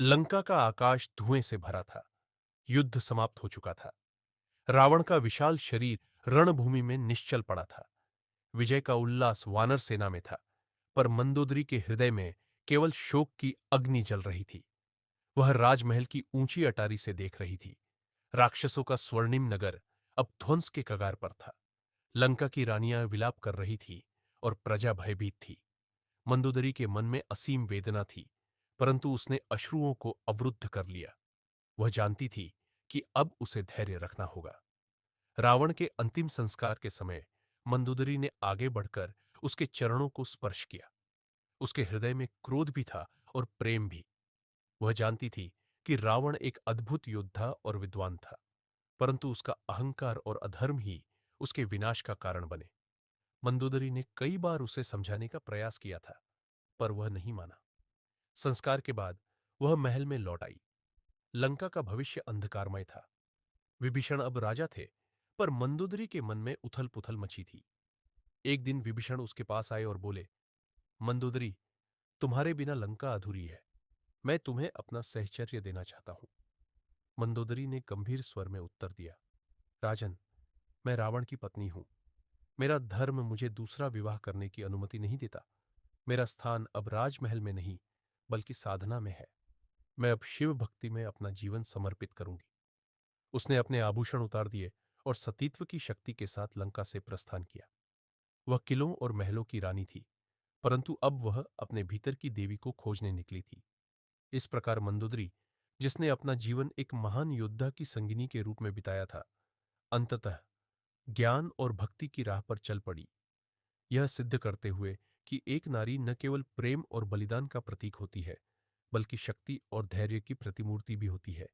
लंका का आकाश धुएं से भरा था। युद्ध समाप्त हो चुका था। रावण का विशाल शरीर रणभूमि में निश्चल पड़ा था। विजय का उल्लास वानर सेना में था, पर मंदोदरी के हृदय में केवल शोक की अग्नि जल रही थी। वह राजमहल की ऊंची अटारी से देख रही थी। राक्षसों का स्वर्णिम नगर अब ध्वंस के कगार पर था। लंका की रानियां विलाप कर रही थी और प्रजा भयभीत थी। मंदोदरी के मन में असीम वेदना थी, परंतु उसने अश्रुओं को अवरुद्ध कर लिया। वह जानती थी कि अब उसे धैर्य रखना होगा। रावण के अंतिम संस्कार के समय मंदोदरी ने आगे बढ़कर उसके चरणों को स्पर्श किया। उसके हृदय में क्रोध भी था और प्रेम भी। वह जानती थी कि रावण एक अद्भुत योद्धा और विद्वान था, परंतु उसका अहंकार और अधर्म ही उसके विनाश का कारण बने। मंदोदरी ने कई बार उसे समझाने का प्रयास किया था, पर वह नहीं माना। संस्कार के बाद वह महल में लौट आई। लंका का भविष्य अंधकारमय था। विभीषण अब राजा थे, पर मंदोदरी के मन में उथल पुथल मची थी। एक दिन विभीषण उसके पास आए और बोले, मंदोदरी, तुम्हारे बिना लंका अधूरी है। मैं तुम्हें अपना सहचर्य देना चाहता हूं। मंदोदरी ने गंभीर स्वर में उत्तर दिया, राजन, मैं रावण की पत्नी हूं। मेरा धर्म मुझे दूसरा विवाह करने की अनुमति नहीं देता। मेरा स्थान अब राजमहल में नहीं, बल्कि साधना में है। मैं अब शिव भक्ति में अपना जीवन समर्पित करूंगी। उसने अपने आभूषण उतार दिए और सतीत्व की शक्ति के साथ लंका से प्रस्थान किया। वह किलों और महलों की रानी थी, परंतु अब वह अपने भीतर की देवी को खोजने निकली थी। इस प्रकार मंदोदरी, जिसने अपना जीवन एक महान योद्धा की संगिनी के रूप में बिताया था, अंततः ज्ञान और भक्ति की राह पर चल पड़ी, यह सिद्ध करते हुए कि एक नारी न केवल प्रेम और बलिदान का प्रतीक होती है, बल्कि शक्ति और धैर्य की प्रतिमूर्ति भी होती है।